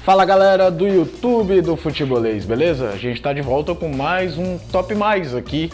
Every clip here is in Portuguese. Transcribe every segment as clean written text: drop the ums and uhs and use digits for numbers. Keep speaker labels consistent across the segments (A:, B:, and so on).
A: Fala galera do YouTube do Futebolês, beleza? A gente está de volta com mais um Top Mais aqui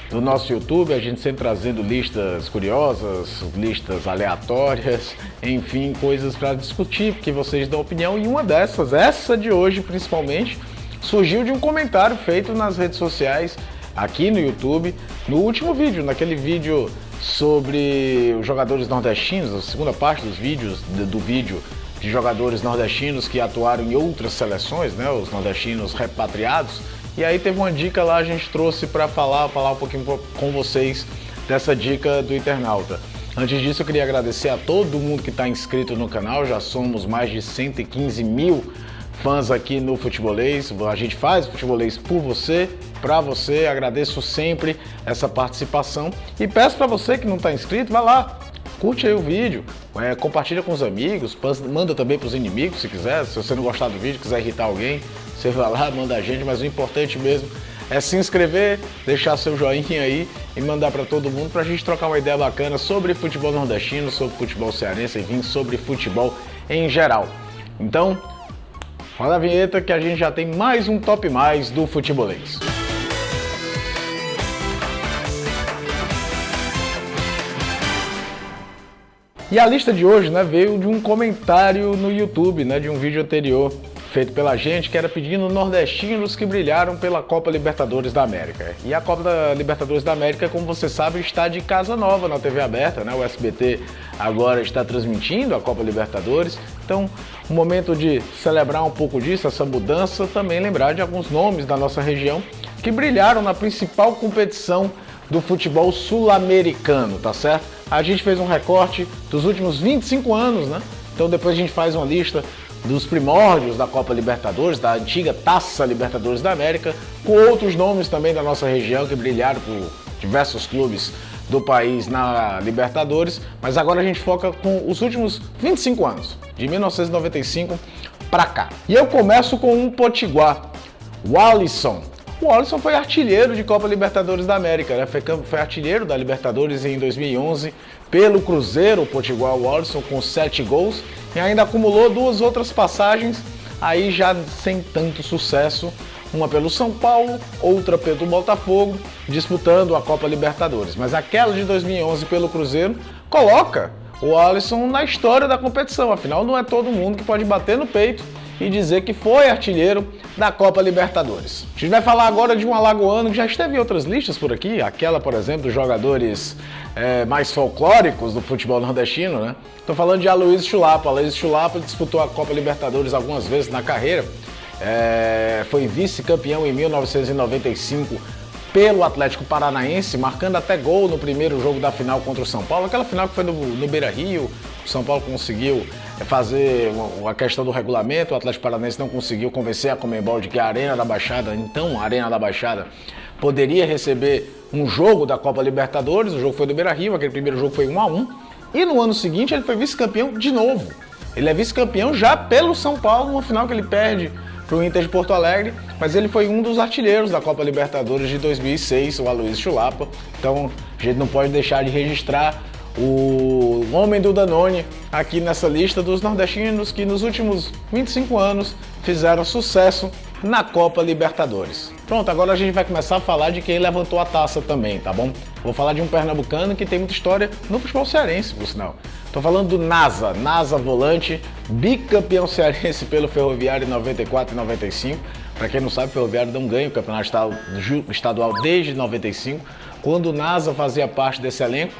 A: no nosso YouTube, a gente sempre trazendo listas curiosas, listas aleatórias, enfim, coisas para discutir, porque vocês dão opinião, e uma dessas, essa de hoje principalmente, surgiu de um comentário feito nas redes sociais, aqui no YouTube, no último vídeo, naquele vídeo sobre os jogadores nordestinos, a segunda parte dos vídeos, do vídeo de jogadores nordestinos que atuaram em outras seleções, né, os nordestinos repatriados. E aí teve uma dica lá, a gente trouxe para falar um pouquinho com vocês dessa dica do internauta. Antes disso, eu queria agradecer a todo mundo que está inscrito no canal, já somos mais de 115 mil fãs aqui no Futebolês. A gente faz o Futebolês por você, para você, agradeço sempre essa participação e peço para você que não está inscrito, vai lá, curte aí o vídeo, compartilha com os amigos, manda também para os inimigos se quiser. Se você não gostar do vídeo, quiser irritar alguém, você vai lá, manda a gente, mas o importante mesmo é se inscrever, deixar seu joinha aí e mandar para todo mundo para a gente trocar uma ideia bacana sobre futebol nordestino, sobre futebol cearense, enfim, sobre futebol em geral. Então, roda a vinheta que a gente já tem mais um Top Mais do Futebolês. E a lista de hoje, né, veio de um comentário no YouTube, né, de um vídeo anterior feito pela gente, que era pedindo nordestinos que brilharam pela Copa Libertadores da América. E a Copa da Libertadores da América, como você sabe, está de casa nova na TV aberta, né? O SBT agora está transmitindo a Copa Libertadores. Então, um momento de celebrar um pouco disso, essa mudança, também lembrar de alguns nomes da nossa região que brilharam na principal competição do futebol sul-americano, tá certo? A gente fez um recorte dos últimos 25 anos, né? Então depois a gente faz uma lista dos primórdios da Copa Libertadores, da antiga Taça Libertadores da América, com outros nomes também da nossa região que brilharam por diversos clubes do país na Libertadores, mas agora a gente foca com os últimos 25 anos, de 1995 para cá. E eu começo com um potiguar, o Alisson. O Alisson foi artilheiro de Copa Libertadores da América, né? Foi artilheiro da Libertadores em 2011 pelo Cruzeiro, o potiguar, o Alisson, com 7 gols, e ainda acumulou 2 outras passagens, aí já sem tanto sucesso, uma pelo São Paulo, outra pelo Botafogo, disputando a Copa Libertadores. Mas aquela de 2011 pelo Cruzeiro coloca o Alisson na história da competição, afinal não é todo mundo que pode bater no peito e dizer que foi artilheiro da Copa Libertadores. A gente vai falar agora de um alagoano que já esteve em outras listas por aqui, aquela, por exemplo, dos jogadores mais folclóricos do futebol nordestino, né? Estou falando de Aloysio Chulapa. Aloysio Chulapa disputou a Copa Libertadores algumas vezes na carreira, foi vice-campeão em 1995 pelo Atlético Paranaense, marcando até gol no primeiro jogo da final contra o São Paulo, aquela final que foi no Beira-Rio. O São Paulo conseguiu fazer a questão do regulamento, o Atlético Paranaense não conseguiu convencer a Conmebol de que a Arena da Baixada, então a Arena da Baixada, poderia receber um jogo da Copa Libertadores. O jogo foi do Beira-Rio, aquele primeiro jogo foi 1-1, e no ano seguinte ele foi vice-campeão de novo. Ele é vice-campeão já pelo São Paulo, uma final que ele perde para o Inter de Porto Alegre, mas ele foi um dos artilheiros da Copa Libertadores de 2006, o Aloysio Chulapa. Então a gente não pode deixar de registrar o homem do Danone aqui nessa lista dos nordestinos que nos últimos 25 anos fizeram sucesso na Copa Libertadores. Pronto, agora a gente vai começar a falar de quem levantou a taça também, tá bom? Vou falar de um pernambucano que tem muita história no futebol cearense, por sinal. Tô falando do Nasa volante, bicampeão cearense pelo Ferroviário em 94 e 95. Para quem não sabe, o Ferroviário não ganha o campeonato estadual desde 95, quando o Nasa fazia parte desse elenco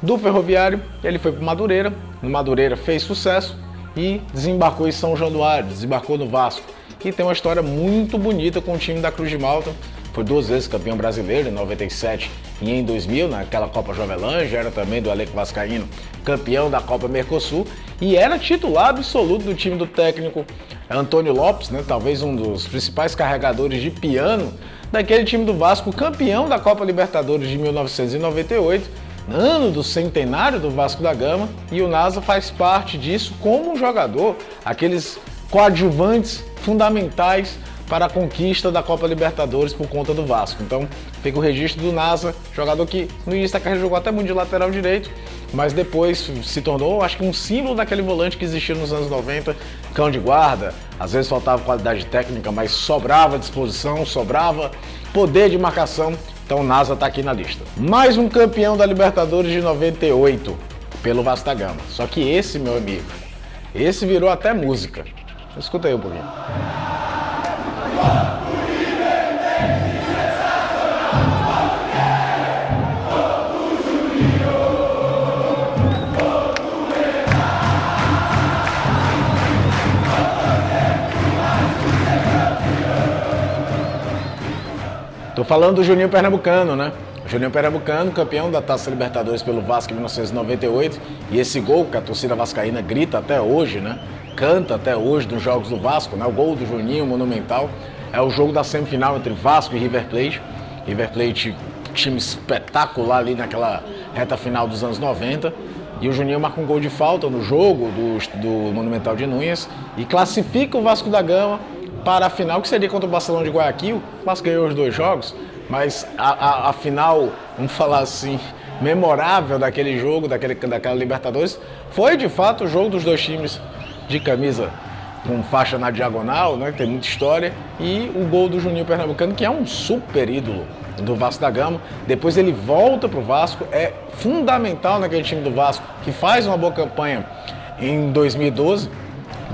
A: do Ferroviário. Ele foi para o Madureira, no Madureira fez sucesso e desembarcou em São Januário, desembarcou no Vasco, que tem uma história muito bonita com o time da Cruz de Malta. Foi 2 vezes campeão brasileiro, em 97 e em 2000, naquela Copa Jovelange, era também do elenco vascaíno campeão da Copa Mercosul e era titular absoluto do time do técnico Antônio Lopes, né? Talvez um dos principais carregadores de piano daquele time do Vasco, campeão da Copa Libertadores de 1998, ano do centenário do Vasco da Gama, e o Nasa faz parte disso como um jogador, aqueles coadjuvantes fundamentais para a conquista da Copa Libertadores por conta do Vasco. Então fica o registro do Nasa, jogador que no início da carreira jogou até muito de lateral direito, mas depois se tornou, acho que um símbolo daquele volante que existia nos anos 90, cão de guarda. Às vezes faltava qualidade técnica, mas sobrava disposição, sobrava poder de marcação. Então o Nasa está aqui na lista. Mais um campeão da Libertadores de 98, pelo Vasco da Gama. Só que esse, meu amigo, esse virou até música. Escuta aí um pouquinho. Tô falando do Juninho Pernambucano, né? Juninho Pernambucano, campeão da Taça Libertadores pelo Vasco em 1998. E esse gol que a torcida vascaína grita até hoje, né? Canta até hoje nos jogos do Vasco, né? O gol do Juninho, monumental. É o jogo da semifinal entre Vasco e River Plate. River Plate, time espetacular ali naquela reta final dos anos 90. E o Juninho marca um gol de falta no jogo do Monumental de Núñez e classifica o Vasco da Gama para a final, que seria contra o Barcelona de Guayaquil. O Vasco ganhou os 2 jogos, mas a final, vamos falar assim, memorável daquele jogo, daquela Libertadores, foi de fato o jogo dos 2 times de camisa com faixa na diagonal, né, que tem muita história, e o gol do Juninho Pernambucano, que é um super ídolo do Vasco da Gama. Depois ele volta para o Vasco, é fundamental naquele time do Vasco, que faz uma boa campanha em 2012,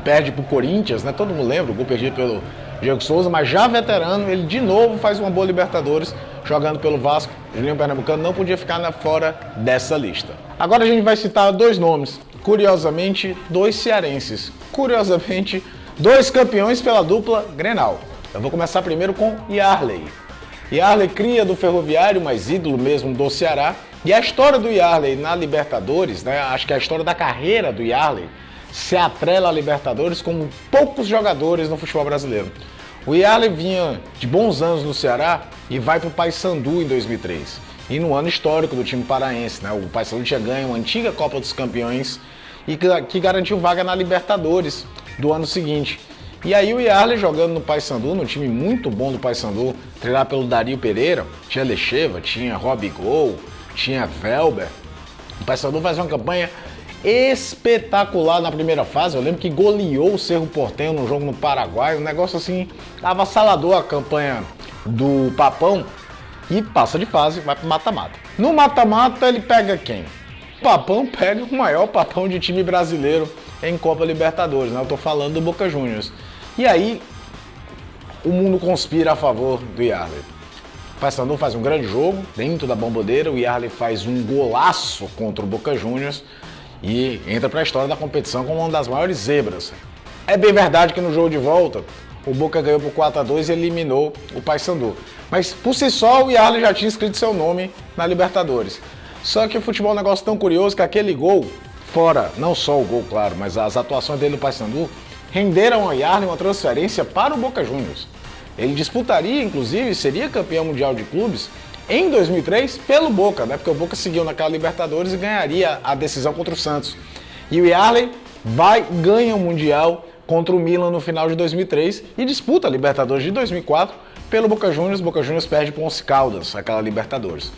A: perde para o Corinthians, né? Todo mundo lembra, o gol perdido pelo Diego Souza, mas já veterano, ele de novo faz uma boa Libertadores jogando pelo Vasco. Juninho Pernambucano não podia ficar fora dessa lista. Agora a gente vai citar 2 nomes, curiosamente 2 cearenses, curiosamente 2 campeões pela dupla Grenal. Eu vou começar primeiro com Yarley. Yarley, cria do Ferroviário, mas ídolo mesmo do Ceará. E a história do Yarley na Libertadores, né? Acho que a história da carreira do Yarley se atrela a Libertadores como poucos jogadores no futebol brasileiro. O Yarley vinha de bons anos no Ceará e vai para o Paysandu em 2003. E no ano histórico do time paraense, né? O Paysandu tinha ganho uma antiga Copa dos Campeões e que garantiu vaga na Libertadores do ano seguinte. E aí o Yarley jogando no Paysandu, no time muito bom do Paysandu, treinado pelo Dario Pereira, tinha Lecheva, tinha Robigol, tinha Velber. O Paysandu faz uma campanha espetacular na primeira fase. Eu lembro que goleou o Cerro Porteño no jogo no Paraguai, um negócio assim avassalador a campanha do Papão, e passa de fase, vai pro mata-mata. No mata-mata ele pega quem? O Papão pega o maior papão de time brasileiro em Copa Libertadores, né? Eu tô falando do Boca Juniors. E aí o mundo conspira a favor do Yarley. O Paysandu faz um grande jogo dentro da Bomboneira, o Yarley faz um golaço contra o Boca Juniors e entra para a história da competição como uma das maiores zebras. É bem verdade que no jogo de volta o Boca ganhou por 4-2 e eliminou o Paysandu. Mas por si só o Yarley já tinha escrito seu nome na Libertadores. Só que o futebol é um negócio tão curioso que aquele gol, fora não só o gol, claro, mas as atuações dele no Paysandu, renderam ao Yarley uma transferência para o Boca Juniors. Ele disputaria, inclusive, seria campeão mundial de clubes em 2003 pelo Boca, né? Porque o Boca seguiu naquela Libertadores e ganharia a decisão contra o Santos. E o Yarley ganha o Mundial contra o Milan no final de 2003 e disputa a Libertadores de 2004 pelo Boca Juniors. Boca Juniors perde para o Once Caldas, aquela Libertadores.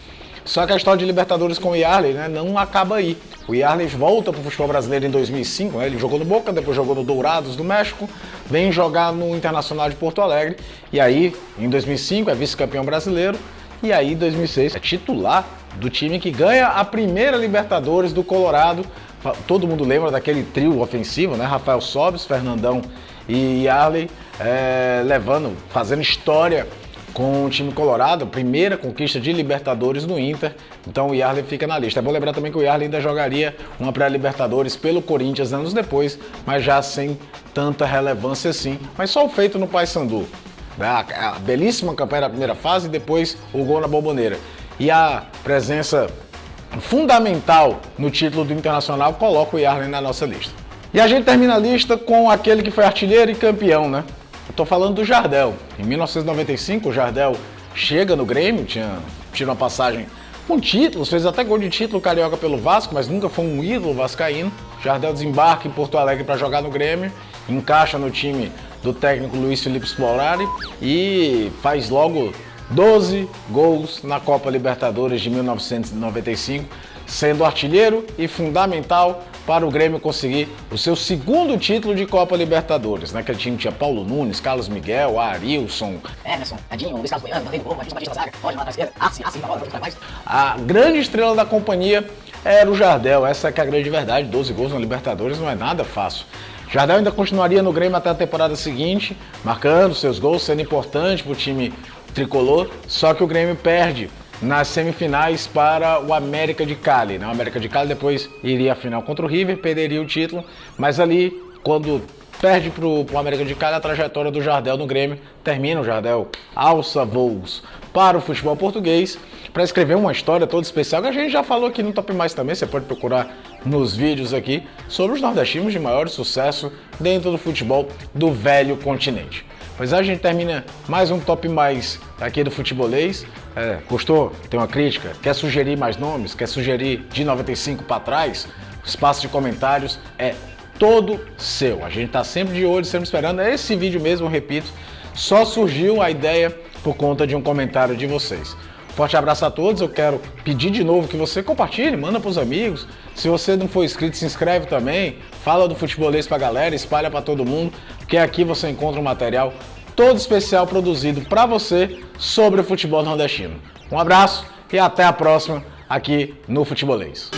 A: Só que a história de Libertadores com o Yarley, né, não acaba aí. O Yarley volta para o futebol brasileiro em 2005, né? Ele jogou no Boca, depois jogou no Dourados do México, vem jogar no Internacional de Porto Alegre, e aí em 2005 é vice-campeão brasileiro, e aí em 2006 é titular do time que ganha a primeira Libertadores do Colorado. Todo mundo lembra daquele trio ofensivo, né? Rafael Sobis, Fernandão e Yarley, fazendo história com o time colorado, primeira conquista de Libertadores no Inter. Então o Yarley fica na lista. É bom lembrar também que o Yarley ainda jogaria uma pré-Libertadores pelo Corinthians anos depois, mas já sem tanta relevância assim. Mas só o feito no Paysandu, a belíssima campanha da primeira fase e depois o gol na Bomboneira. E a presença fundamental no título do Internacional coloca o Yarley na nossa lista. E a gente termina a lista com aquele que foi artilheiro e campeão, né? Eu tô falando do Jardel. Em 1995, o Jardel chega no Grêmio, tira uma passagem com títulos, fez até gol de título carioca pelo Vasco, mas nunca foi um ídolo vascaíno. Jardel desembarca em Porto Alegre para jogar no Grêmio, encaixa no time do técnico Luiz Felipe Scolari e faz logo 12 gols na Copa Libertadores de 1995, sendo artilheiro e fundamental para o Grêmio conseguir o seu segundo título de Copa Libertadores. Naquele time tinha Paulo Nunes, Carlos Miguel, Arilson,
B: Emerson, Edinho, Luiz Carlos Goiano, Rodrigo Gol, Batista na zaga, Roger na esquerda, assim, na bola, mais.
A: A grande estrela da companhia era o Jardel, essa é que é a grande verdade, 12 gols na Libertadores não é nada fácil. Jardel ainda continuaria no Grêmio até a temporada seguinte, marcando seus gols, sendo importante para o time tricolor, só que o Grêmio perde nas semifinais para o América de Cali. O América de Cali depois iria à final contra o River, perderia o título, mas ali, quando perde para o América de Cali, a trajetória do Jardel no Grêmio termina. O Jardel alça voos para o futebol português para escrever uma história toda especial que a gente já falou aqui no Top Mais também, você pode procurar nos vídeos aqui, sobre os nordestinos de maior sucesso dentro do futebol do velho continente. Pois a gente termina mais um Top Mais aqui do Futebolês. Gostou? Tem uma crítica? Quer sugerir mais nomes? Quer sugerir de 95 para trás? O espaço de comentários é todo seu. A gente tá sempre de olho, sempre esperando. Esse vídeo mesmo, eu repito, só surgiu a ideia por conta de um comentário de vocês. Forte abraço a todos, eu quero pedir de novo que você compartilhe, manda para os amigos. Se você não for inscrito, se inscreve também, fala do Futebolês pra galera, espalha para todo mundo, porque aqui você encontra um material todo especial produzido para você sobre o futebol nordestino. Um abraço e até a próxima aqui no Futebolês.